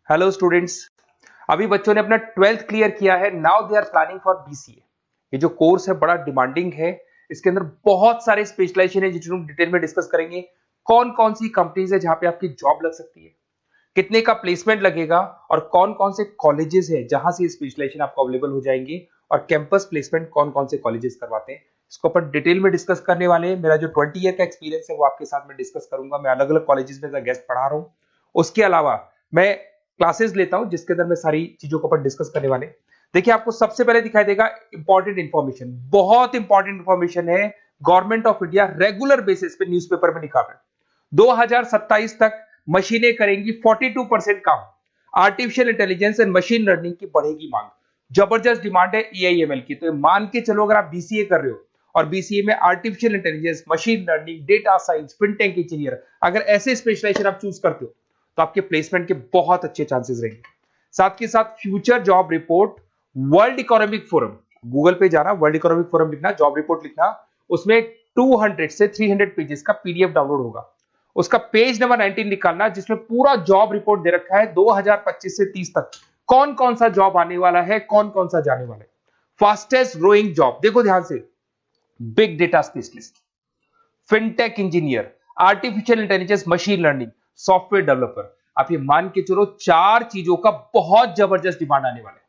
Hello students. अभी बच्चों ने अपना 12th क्लियर किया है। Now they are planning for BCA. ये जो कोर्स है बड़ा डिमांडिंग है। इसके अंदर बहुत सारे स्पेशलाइजेशन है जिनको हम डिटेल में डिस्कस करेंगे। कौन कौन सी कंपनीज है जहां पे आपकी जॉब लग सकती है, कितने का प्लेसमेंट लगेगा और कौन कौन से कॉलेजेस है जहां से स्पेशलाइजेशन आपको अवेलेबल हो जाएंगे और कैंपस प्लेसमेंट कौन कौन से कॉलेजेस करवाते हैं, इसको अपन डिटेल में डिस्कस करने वाले हैं। मेरा जो 20 ईयर का एक्सपीरियंस है वो आपके साथ में डिस्कस करूंगा। मैं अलग अलग कॉलेजेस में गेस्ट पढ़ा रहा हूँ। उसके अलावा मैं क्लासेस लेता हूं जिसके अंदर मैं सारी चीजों को अपन डिस्कस करने वाले। देखिए, आपको सबसे पहले दिखाई देगा इंपॉर्टेंट इंफॉर्मेशन, बहुत इंपॉर्टेंट इंफॉर्मेशन है। Government of India regular basis पे न्यूज़पेपर में निकाल रहा है 2027 तक मशीनें करेंगी 42% काम। Artificial intelligence and machine learning की बढ़ेगी मांग। जबरदस्त डिमांड है एआईएमएल की। तो मान के चलो, अगर आप बीसीए कर रहे हो और बीसीए में artificial intelligence, machine learning, data science, fintech engineer, अगर ऐसे स्पेशलाइजेशन आप चूज करते हो तो आपके प्लेसमेंट के बहुत अच्छे चांसेस रहेंगे। साथ के साथ future job report, world economic forum, Google पे जाना, वर्ल्ड इकोनॉमिक फोरम लिखना, जॉब रिपोर्ट लिखना, उसमें 200 से 300 पेजेस का पीडीएफ डाउनलोड होगा। उसका पेज नंबर 19 निकालना जिसमें पूरा जॉब रिपोर्ट दे रखा है 2025 से 30 तक कौन कौन सा जॉब आने वाला है, कौन कौन सा जाने वाला है। फास्टेस्ट ग्रोइंग जॉब देखो ध्यान से, big data specialist, fintech engineer, artificial intelligence, machine learning, software developer. आप ये मान के चलो 4 चीजों का बहुत जबरदस्त डिमांड आने वाला है।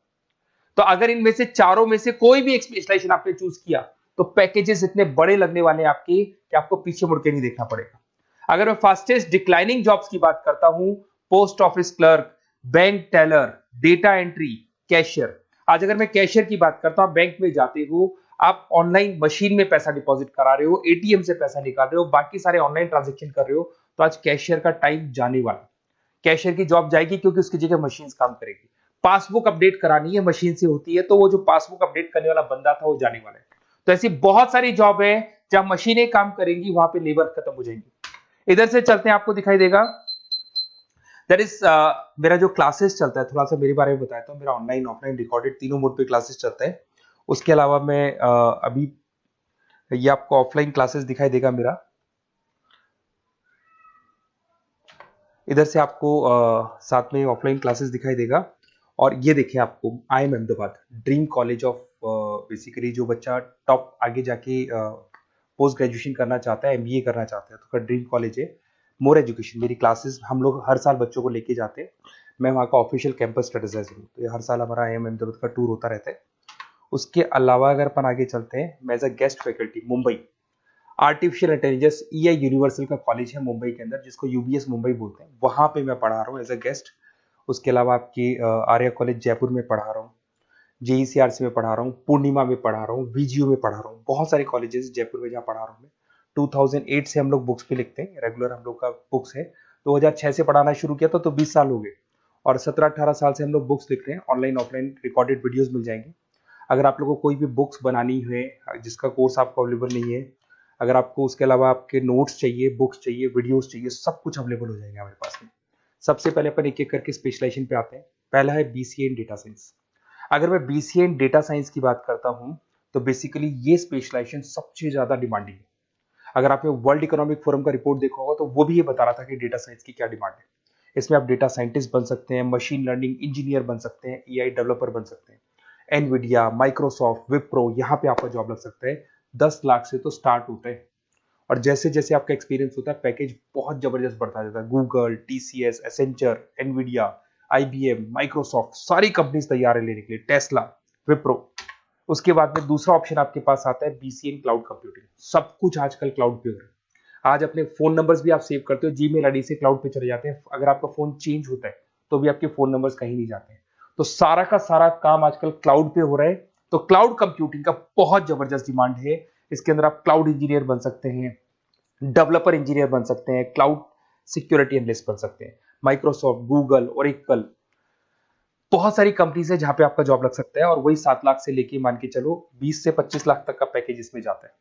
तो अगर इनमें से चारों में से कोई भी एक स्पेशलाइजेशन आपने चूज किया तो पैकेजेस इतने बड़े लगने वाले हैं आपके कि आपको पीछे मुड़ के नहीं देखना पड़ेगा। अगर मैं फास्टेस्ट डिक्लाइनिंग जॉब्स की बात करता हूं, post office clerk, bank teller, data entry, cashier. आज अगर मैं कैशियर की बात करता हूं, बैंक में जाते हो, आप ऑनलाइन मशीन में पैसा डिपॉजिट करा रहे हो, एटीएम से पैसा निकाल रहे हो, बाकी सारे ऑनलाइन ट्रांजेक्शन कर रहे हो, तो आज कैशियर का टाइम जाने वाला। कैशियर की जॉब जाएगी क्योंकि उसकी जगह मशीन काम करेगी। पासबुक अपडेट करानी है, मशीन से होती है, तो वो जो पासबुक अपडेट करने वाला बंदा था वो जाने वाला है। तो ऐसी बहुत सारी जॉब है जहां मशीनें काम करेंगी, वहां पे लेबर खत्म हो जाएंगी। इधर से चलते हैं, आपको दिखाई देगा दैट इज मेरा जो क्लासेस चलता है, थोड़ा सा मेरे बारे में बताता हूँ। मेरा ऑनलाइन ऑफलाइन रिकॉर्डेड तीनों मोड पे क्लासेस चलता है। उसके अलावा मैं अभी ये आपको ऑफलाइन क्लासेस दिखाई देगा मेरा। इधर से आपको साथ में ऑफलाइन क्लासेस दिखाई देगा। और ये देखिए, आपको IIM Ahmedabad, dream college of, basically जो बच्चा टॉप आगे जाके पोस्ट ग्रेजुएशन करना चाहता है, एमबीए करना चाहता है, तो उसका ड्रीम कॉलेज है। मोर एजुकेशन मेरी क्लासेस हम लोग हर साल बच्चों को लेके जाते हैं। मैं वहाँ का ऑफिशियल कैंपस स्ट्रेटेजाइजर हूँ, तो ये हर साल हमारा IIM अहमदाबाद का टूर होता रहता है। उसके अलावा अगर अपन आगे चलते हैं, मैं as a guest faculty Mumbai artificial intelligence EI universal का कॉलेज है मुंबई के अंदर, जिसको UBS मुंबई बोलते हैं, वहां पे मैं पढ़ा रहा हूँ एज अ गेस्ट। उसके अलावा आपकी आर्या कॉलेज जयपुर में पढ़ा रहा हूँ, JECRC में पढ़ा रहा हूँ, पूर्णिमा में पढ़ा रहा हूँ, VGU में पढ़ा रहा हूँ। बहुत सारे कॉलेजेस जयपुर में जहाँ पढ़ा रहा हूँ मैं। 2008 से हम लोग बुक्स पे लिखते हैं, रेगुलर हम लोग का बुक्स है। 2006 से पढ़ाना शुरू किया तो 20 साल हो गए। और 17-18 साल से हम लोग बुक्स लिख रहे हैं। ऑनलाइन ऑफलाइन रिकॉर्डेड वीडियोस मिल जाएंगे। अगर आप लोगों को कोई भी बुक्स बनानी है जिसका कोर्स आपको अवेलेबल नहीं है, अगर आपको उसके अलावा आपके नोट्स चाहिए, बुक्स चाहिए, वीडियोस चाहिए, सब कुछ अवेलेबल हो जाएगा हमारे पास में। सबसे पहले अपन एक एक करके स्पेशलाइजेशन पे आते हैं। पहला है BCA इन डेटा साइंस। अगर मैं BCA इन डेटा साइंस की बात करता हूं तो बेसिकली ये स्पेशलाइजेशन सबसे ज्यादा डिमांडिंग है। अगर आपने वर्ल्ड इकोनॉमिक फोरम का रिपोर्ट देखा होगा तो वो भी ये बता रहा था कि डेटा साइंस की क्या डिमांड है। इसमें आप डेटा साइंटिस्ट बन सकते हैं, मशीन लर्निंग इंजीनियर बन सकते हैं, AI डेवलपर बन सकते हैं। एनवीडिया, माइक्रोसॉफ्ट, विप्रो, यहाँ पे आपका जॉब लग सकता है। 10 लाख से तो स्टार्ट होता है और जैसे जैसे आपका एक्सपीरियंस होता है पैकेज बहुत जबरदस्त बढ़ता जाता है। Google, TCS, Accenture, Nvidia, IBM, Microsoft, सारी कंपनीज तैयार है लेने के लिए, टेस्ला, विप्रो। उसके बाद में दूसरा ऑप्शन आपके पास आता है BCA इन क्लाउड कंप्यूटिंग। सब कुछ आजकल क्लाउड पे हो रहा है। आज अपने फोन नंबर्स भी आप सेव करते हो, जीमेल आईडी से क्लाउड पे चले जाते हैं। अगर आपका फोन चेंज होता है तो भी आपके फोन नंबर्स कहीं नहीं जाते हैं। तो सारा का सारा काम आजकल क्लाउड पे हो रहा है। तो क्लाउड कंप्यूटिंग का बहुत जबरदस्त डिमांड है। इसके अंदर आप क्लाउड इंजीनियर बन सकते हैं, डेवलपर इंजीनियर बन सकते हैं, क्लाउड सिक्योरिटी एनालिस्ट बन सकते हैं। माइक्रोसॉफ्ट, गूगल, ओरेकल, बहुत सारी कंपनीज है जहां पे आपका जॉब लग सकता है। और वही 7 लाख से लेके मान के चलो 20 से 25 लाख तक का पैकेज इसमें जाता है।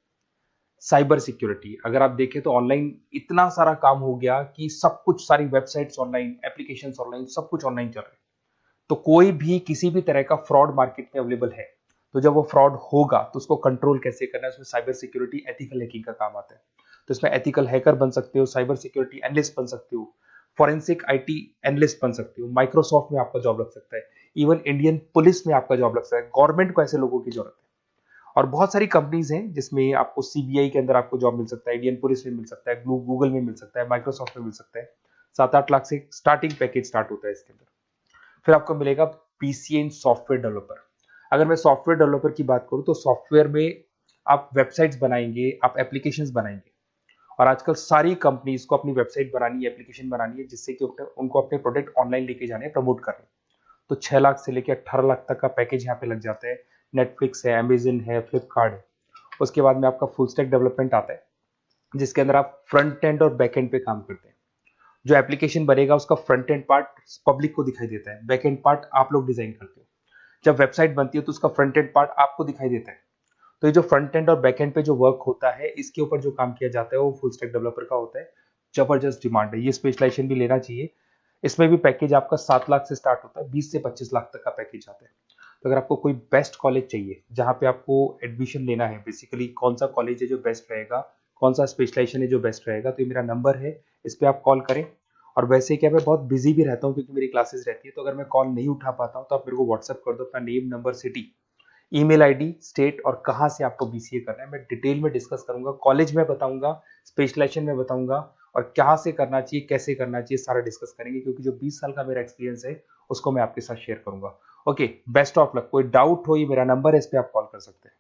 साइबर सिक्योरिटी अगर आप देखें तो ऑनलाइन इतना सारा काम हो गया कि सब कुछ, सारी वेबसाइट्स ऑनलाइन, एप्लीकेशंस ऑनलाइन, सब कुछ ऑनलाइन चल रहा है। तो कोई भी किसी भी तरह का फ्रॉड मार्केट में अवेलेबल है, तो जब वो फ्रॉड होगा तो उसको कंट्रोल कैसे करना है, उसमें साइबर सिक्योरिटी, एथिकल हैकिंग का काम आता है। तो इसमें एथिकल हैकर बन सकते हो, साइबर सिक्योरिटी एनालिस्ट बन सकते हो, फॉरेंसिक आईटी एनालिस्ट बन सकते हो, माइक्रोसॉफ्ट में आपका जॉब लग सकता है, इवन इंडियन पुलिस में आपका जॉब लग सकता है। गवर्नमेंट को ऐसे लोगों की जरूरत है। और बहुत सारी कंपनीज हैं जिसमें आपको सीबीआई के अंदर आपको जॉब मिल सकता है, इंडियन पुलिस में मिल सकता है, गूगल में मिल सकता है, माइक्रोसॉफ्ट में मिल सकता है। 7-8 लाख से स्टार्टिंग पैकेज स्टार्ट होता है इसके अंदर। फिर आपको मिलेगा पीसीए इन सॉफ्टवेयर डेवलपर। अगर मैं सॉफ्टवेयर डेवलपर की बात करूं तो सॉफ्टवेयर में आप वेबसाइट्स बनाएंगे, आप एप्लीकेशंस बनाएंगे। और आजकल सारी कंपनीज को अपनी वेबसाइट बनानी है, एप्लीकेशन बनानी है, जिससे कि उनको अपने प्रोडक्ट ऑनलाइन लेके जाने हैं, प्रमोट करने। तो 6 लाख से लेकर 18 लाख तक का पैकेज यहाँ पे लग जाता है। नेटफ्लिक्स है, अमेजन है, फ्लिपकार्ट है। उसके बाद में आपका फुल स्टैक डेवलपमेंट आता है, जिसके अंदर आप फ्रंट एंड और बैक एंड पे काम करते हैं। जो एप्लीकेशन बनेगा उसका फ्रंट एंड पार्ट पब्लिक को दिखाई देता है, बैक एंड पार्ट आप लोग डिजाइन करते हो। जब वेबसाइट बनती है तो उसका फ्रंट एंड पार्ट आपको दिखाई देता है। तो ये जो फ्रंट एंड और बैक एंड पे जो वर्क होता है, इसके ऊपर जो काम किया जाता है वो फुल स्टैक डेवलपर का होता है। जबरदस्त डिमांड है, ये स्पेशलाइजेशन भी लेना चाहिए। इसमें भी पैकेज आपका 7 लाख से स्टार्ट होता है, 20 से 25 लाख तक का पैकेज आता है। तो अगर आपको कोई बेस्ट कॉलेज चाहिए जहाँ पे आपको एडमिशन लेना है, बेसिकली कौन सा कॉलेज है जो बेस्ट रहेगा, कौन सा स्पेशलाइजेशन है जो बेस्ट रहेगा, तो ये मेरा नंबर है, इस पर आप कॉल करें। और वैसे क्या, मैं बहुत बिजी भी रहता हूँ क्योंकि मेरी क्लासेस रहती है, तो अगर मैं कॉल नहीं उठा पाता हूँ तो आप मेरे को व्हाट्सअप कर दो अपना name, number, city, email ID, state और कहाँ से आपको बीसीए करना है। मैं डिटेल में डिस्कस करूंगा, कॉलेज में बताऊंगा, स्पेशलाइजेशन में बताऊंगा, और कहाँ से करना चाहिए, कैसे करना चाहिए, सारा डिस्कस करेंगे, क्योंकि जो 20 साल का मेरा एक्सपीरियंस है उसको मैं आपके साथ शेयर करूंगा। Okay, best of luck. कोई डाउट हो, ये मेरा नंबर है, इस पे आप कॉल कर सकते हैं।